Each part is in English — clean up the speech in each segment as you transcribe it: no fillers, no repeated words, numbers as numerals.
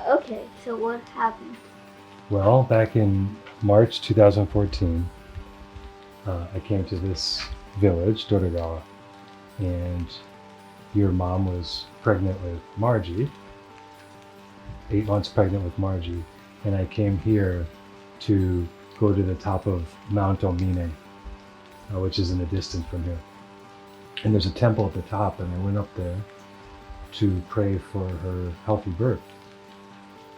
Okay, so what happened? Well, back in March 2014, I came to this village, Doragawa, and your mom was pregnant with Margie, 8 months pregnant with Margie, and I came here to go to the top of Mount Omine, which is in the distance from here. And there's a temple at the top, and I went up there to pray for her healthy birth.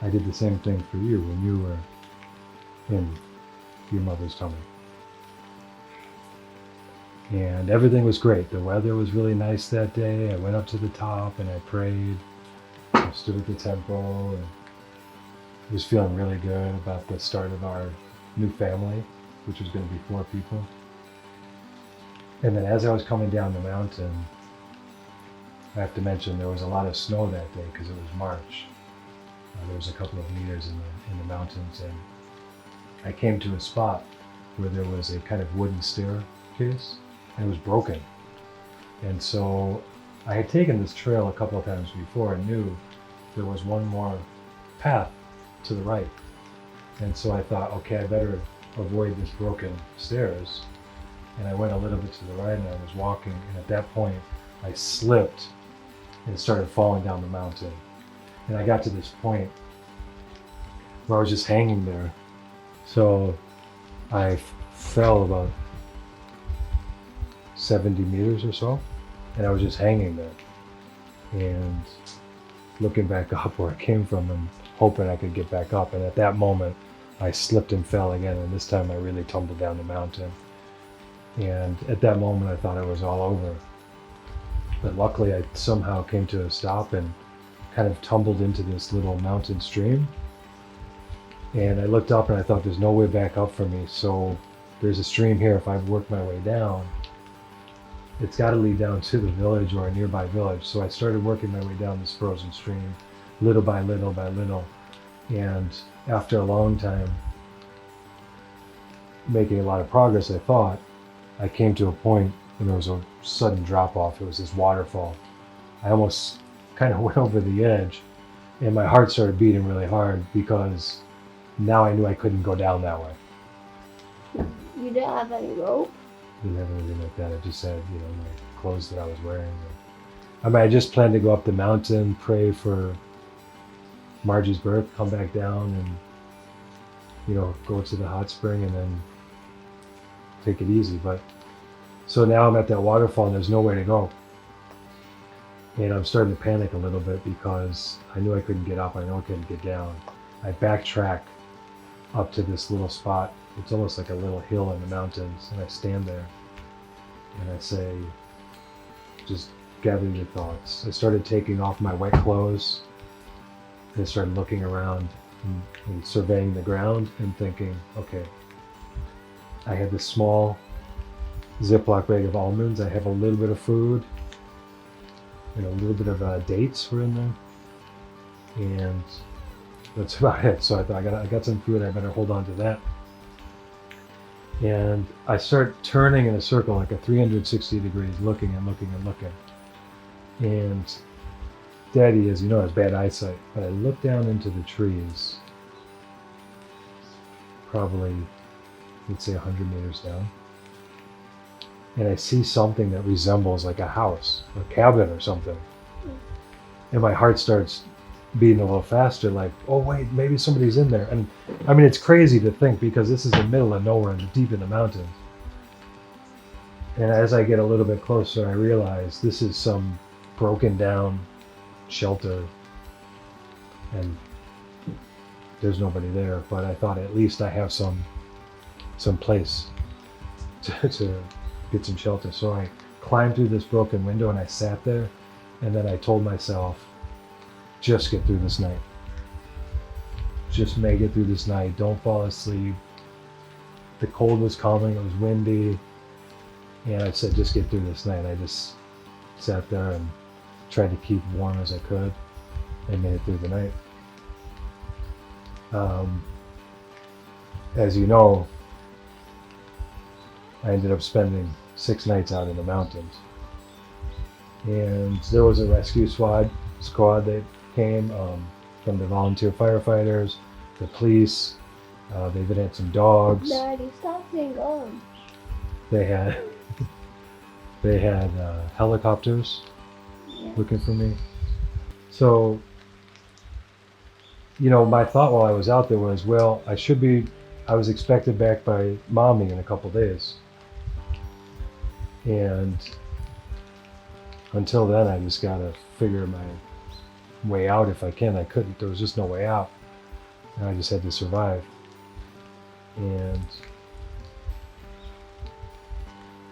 I did the same thing for you when you were in your mother's tummy. And everything was great. The weather was really nice that day. I went up to the top and I prayed. I stood at the temple and was feeling really good about the start of our new family, which was going to be 4 people. And then as I was coming down the mountain, I have to mention there was a lot of snow that day because it was March. There was a couple of meters in the mountains, and I came to a spot where there was a kind of wooden staircase, and it was broken. And so I had taken this trail a couple of times before and knew there was one more path to the right. And so I thought, okay, I better avoid this broken stairs. And I went a little bit to the right and I was walking, and at that point I slipped and started falling down the mountain. And I got to this point where I was just hanging there. So I fell about 70 meters or so, and I was just hanging there and looking back up where I came from and hoping I could get back up. And at that moment, I slipped and fell again, and this time I really tumbled down the mountain. And at that moment, I thought it was all over. But luckily, I somehow came to a stop and kind of tumbled into this little mountain stream. And I looked up and I thought there's no way back up for me. So there's a stream here. If I work my way down, it's got to lead down to the village or a nearby village. So I started working my way down this frozen stream, little by little by little. And after a long time, making a lot of progress, I thought, I came to a point when there was a sudden drop off. It was this waterfall. I almost kind of went over the edge, and my heart started beating really hard because now I knew I couldn't go down that way. You didn't have any rope? Didn't have anything like that. I just had, my clothes that I was wearing. I just planned to go up the mountain, pray for Margie's birth, come back down, and go to the hot spring, and then take it easy. But so now I'm at that waterfall, and there's nowhere to go. And I'm starting to panic a little bit because I knew I couldn't get up. I know I couldn't get down. I backtrack up to this little spot. It's almost like a little hill in the mountains. And I stand there and I say, just gather your thoughts. I started taking off my wet clothes and started looking around and surveying the ground and thinking, okay, I had this small Ziploc bag of almonds. I have a little bit of food. A little bit of dates were in there, and that's about it. So I thought I got some food. I better hold on to that. And I start turning in a circle, like a 360 degrees, looking and looking and looking. And Daddy, as you know, has bad eyesight, but I look down into the trees, probably, let's say 100 meters down. And I see something that resembles like a house, a cabin or something. And my heart starts beating a little faster, like, oh wait, maybe somebody's in there. And I mean, it's crazy to think because this is the middle of nowhere and deep in the mountains. And as I get a little bit closer, I realize this is some broken down shelter and there's nobody there. But I thought at least I have some place to get some shelter. So I climbed through this broken window and I sat there, and then I told myself, just get through this night. Just make it through this night. Don't fall asleep. The cold was coming, it was windy, and I said, just get through this night. I just sat there and tried to keep warm as I could and made it through the night. As you know, I ended up spending 6 nights out in the mountains. And there was a rescue squad that came. from the volunteer firefighters, the police. They even had some dogs. Daddy, stop saying They had helicopters Yeah. looking for me. So, my thought while I was out there was, well, I was expected back by mommy in a couple days. And until then, I just gotta figure my way out if I can. I couldn't. There was just no way out. And I just had to survive. And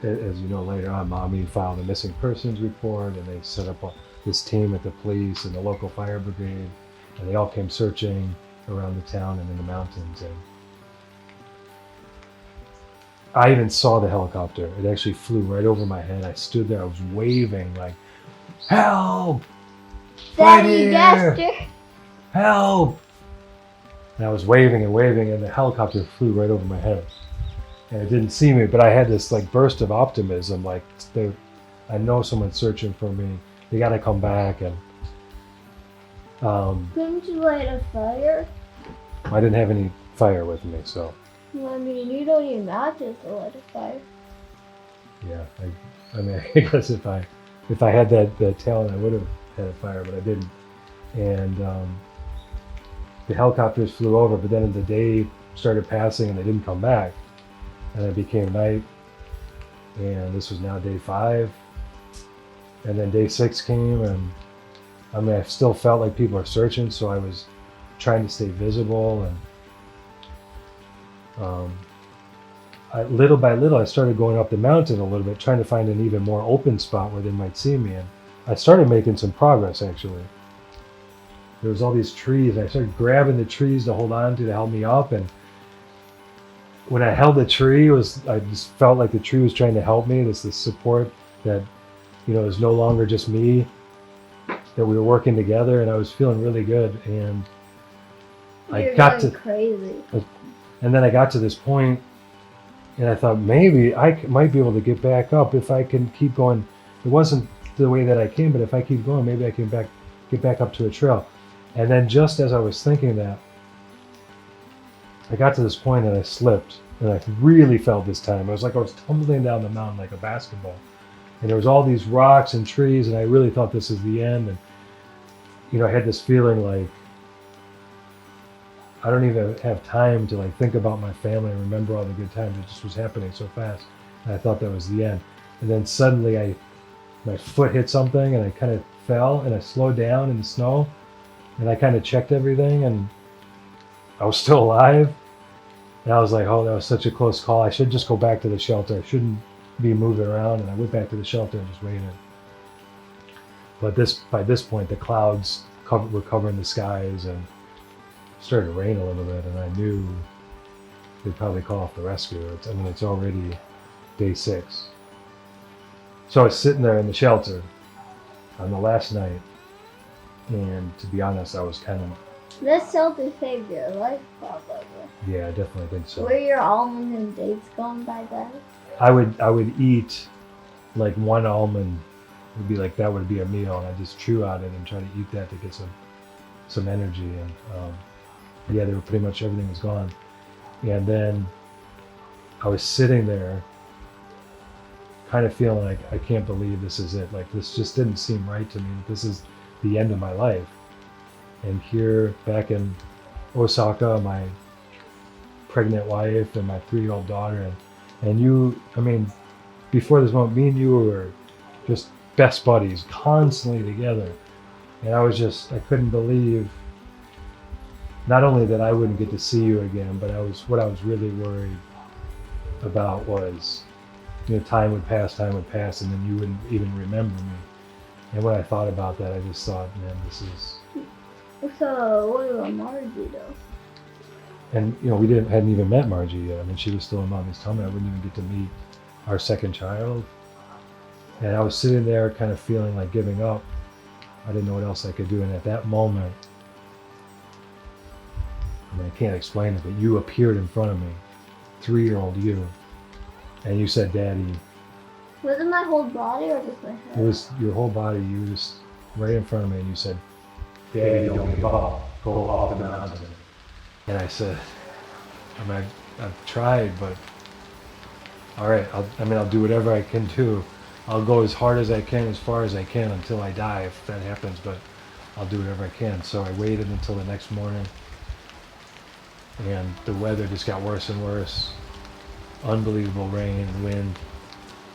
as you know, later on, mommy filed a missing persons report, and they set up this team at the police and the local fire brigade, and they all came searching around the town and in the mountains. And I even saw the helicopter. It actually flew right over my head. I stood there. I was waving like, "Help! Right Daddy, here! Gaster. Help!" And I was waving and waving, and the helicopter flew right over my head. And it didn't see me, but I had this like burst of optimism, like I know someone's searching for me. They got to come back. And Couldn't you light a fire? I didn't have any fire with me, so Well, I mean, you don't need matches to light a fire. yeah. I mean, I guess if I had that talent, I would have had a fire, but I didn't. And the helicopters flew over, but then the day started passing and they didn't come back, and it became night. And this was now day 5, and then day 6 came, and I mean, I still felt like people are searching, so I was trying to stay visible. And little by little, I started going up the mountain a little bit, trying to find an even more open spot where they might see me. And I started making some progress, actually. There was all these trees. I started grabbing the trees to hold on to help me up. And when I held the tree, I just felt like the tree was trying to help me. There's this support that, it was no longer just me, that we were working together, and I was feeling really good. And You're going crazy. And then I got to this point, and I thought maybe I might be able to get back up if I can keep going. It wasn't the way that I came, but if I keep going, maybe I can get back up to a trail. And then just as I was thinking that, I got to this point and I slipped, and I really felt this time. It was like I was tumbling down the mountain like a basketball. And there was all these rocks and trees, and I really thought this is the end. And I had this feeling like I don't even have time to like think about my family and remember all the good times. It just was happening so fast. And I thought that was the end. And then suddenly my foot hit something, and I kind of fell, and I slowed down in the snow, and I kind of checked everything, and I was still alive. And I was like, oh, that was such a close call. I should just go back to the shelter. I shouldn't be moving around. And I went back to the shelter and just waited. But by this point, the clouds were covering the skies, and it started to rain a little bit, and I knew they'd probably call off the rescue. It's already day 6. So I was sitting there in the shelter on the last night, and to be honest, I was kind of... This shelter saved your life, probably. Yeah, I definitely think so. Were your almonds and dates gone by then? I would eat like one almond. That would be a meal, and I just chew on it and try to eat that to get some energy. And they were pretty much, everything was gone. And then I was sitting there kind of feeling like, I can't believe this is it. Like, this just didn't seem right to me. This is the end of my life. And here back in Osaka, my pregnant wife and my 3-year-old daughter, and you, before this moment, me and you were just best buddies, constantly together. And I couldn't believe not only that I wouldn't get to see you again, but what I was really worried about was, time would pass, and then you wouldn't even remember me. And when I thought about that, I just thought, man, this is... So, what about Margie, though? And, we hadn't even met Margie yet. She was still in mommy's tummy. I wouldn't even get to meet our second child. And I was sitting there kind of feeling like giving up. I didn't know what else I could do. And at that moment, I can't explain it, but you appeared in front of me, 3-year-old you. And you said, Daddy. Was it my whole body or just my head? It was your whole body. You were just right in front of me, and you said, Daddy, don't give up. go off the mountain. And I said, I've tried, but all right, I'll do whatever I can do. I'll go as hard as I can, as far as I can until I die if that happens, but I'll do whatever I can. So I waited until the next morning, and the weather just got worse and worse. Unbelievable rain, wind.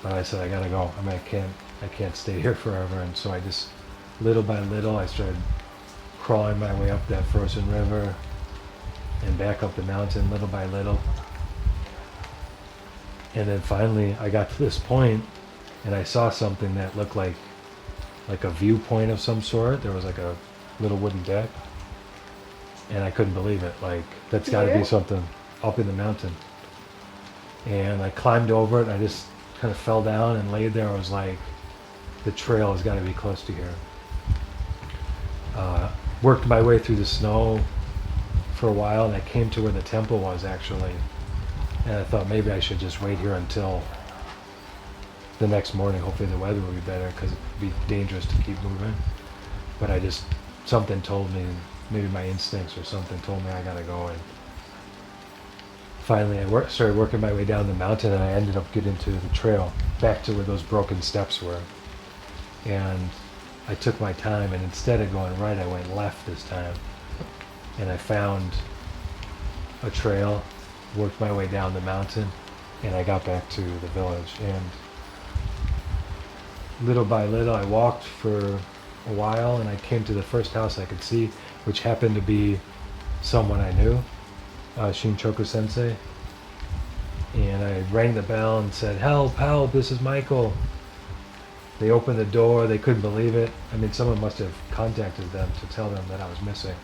But I said, I gotta go. I can't stay here forever. And so I just, little by little, I started crawling my way up that frozen river and back up the mountain little by little. And then finally I got to this point and I saw something that looked like a viewpoint of some sort. There was like a little wooden deck. And I couldn't believe it. Like, that's gotta be something up in the mountain. And I climbed over it and I just kind of fell down and laid there. I was like, the trail has got to be close to here. Worked my way through the snow for a while, and I came to where the temple was actually. And I thought maybe I should just wait here until the next morning. Hopefully the weather will be better because it would be dangerous to keep moving. But something told me, maybe my instincts or something told me I gotta go. And finally I started working my way down the mountain, and I ended up getting to the trail, back to where those broken steps were. And I took my time, and instead of going right, I went left this time. And I found a trail, worked my way down the mountain, and I got back to the village. And little by little, I walked for a while, and I came to the first house I could see, which happened to be someone I knew, Shinchoku Sensei. And I rang the bell and said, help, help, this is Michael. They opened the door, they couldn't believe it. I mean, someone must have contacted them to tell them that I was missing.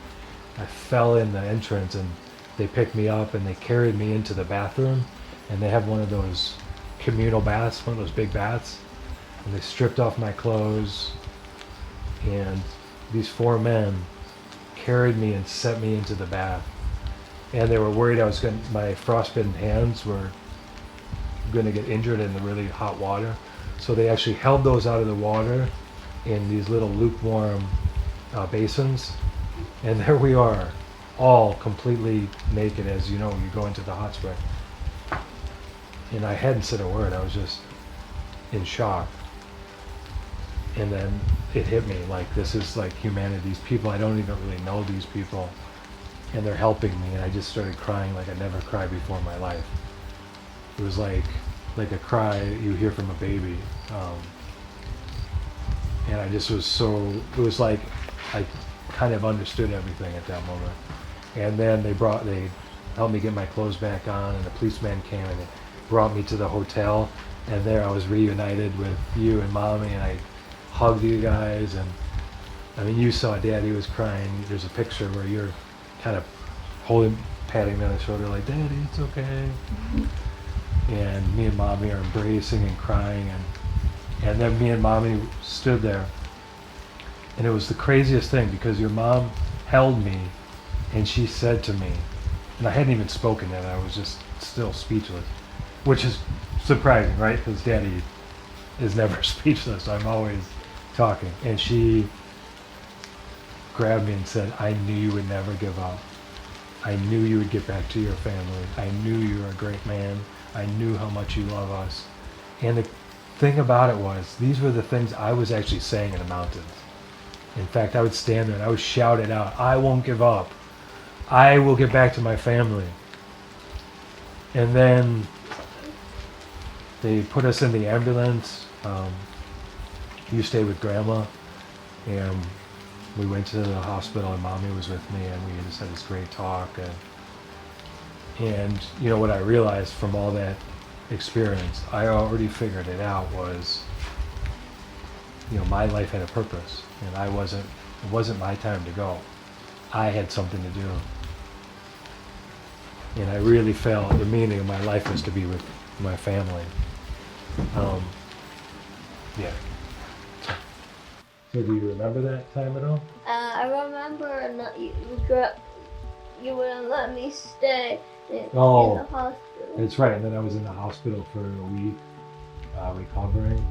I fell in the entrance, and they picked me up and they carried me into the bathroom. And they have one of those communal baths, one of those big baths. And they stripped off my clothes, and these 4 men carried me and set me into the bath. And they were worried my frostbitten hands were gonna get injured in the really hot water. So they actually held those out of the water in these little lukewarm basins. And there we are, all completely naked, as you know, you go into the hot spring. And I hadn't said a word, I was just in shock. And then it hit me, like, this is like humanity. These people, I don't even really know these people, and they're helping me. And I just started crying like I never cried before in my life. It was like a cry you hear from a baby. And I just was it was like I kind of understood everything at that moment. And then they helped me get my clothes back on, and the policeman came and they brought me to the hotel. And there I was reunited with you and Mommy, and I hugged you guys. And I mean, you saw Daddy was crying. There's a picture where you're kind of patting me on the shoulder like, Daddy, it's okay. And me and Mommy are embracing and crying, and then me and Mommy stood there. And it was the craziest thing, because your mom held me and she said to me, and I hadn't even spoken yet, I was just still speechless, which is surprising, right? Because Daddy is never speechless, I'm always talking. And she grabbed me and said, I knew you would never give up. I knew you would get back to your family. I knew you were a great man. I knew how much you love us. And the thing about it was, these were the things I was actually saying in the mountains. In fact, I would stand there and I would shout it out. I won't give up. I will get back to my family. And then they put us in the ambulance. You stayed with Grandma, and we went to the hospital, and Mommy was with me, and we just had this great talk. And you know what I realized from all that experience, I already figured it out, was, you know, my life had a purpose, and it wasn't my time to go. I had something to do. And I really felt the meaning of my life was to be with my family. Yeah. So do you remember that time at all? I remember you wouldn't let me stay in Oh, the hospital. That's right. And then I was in the hospital for a week recovering.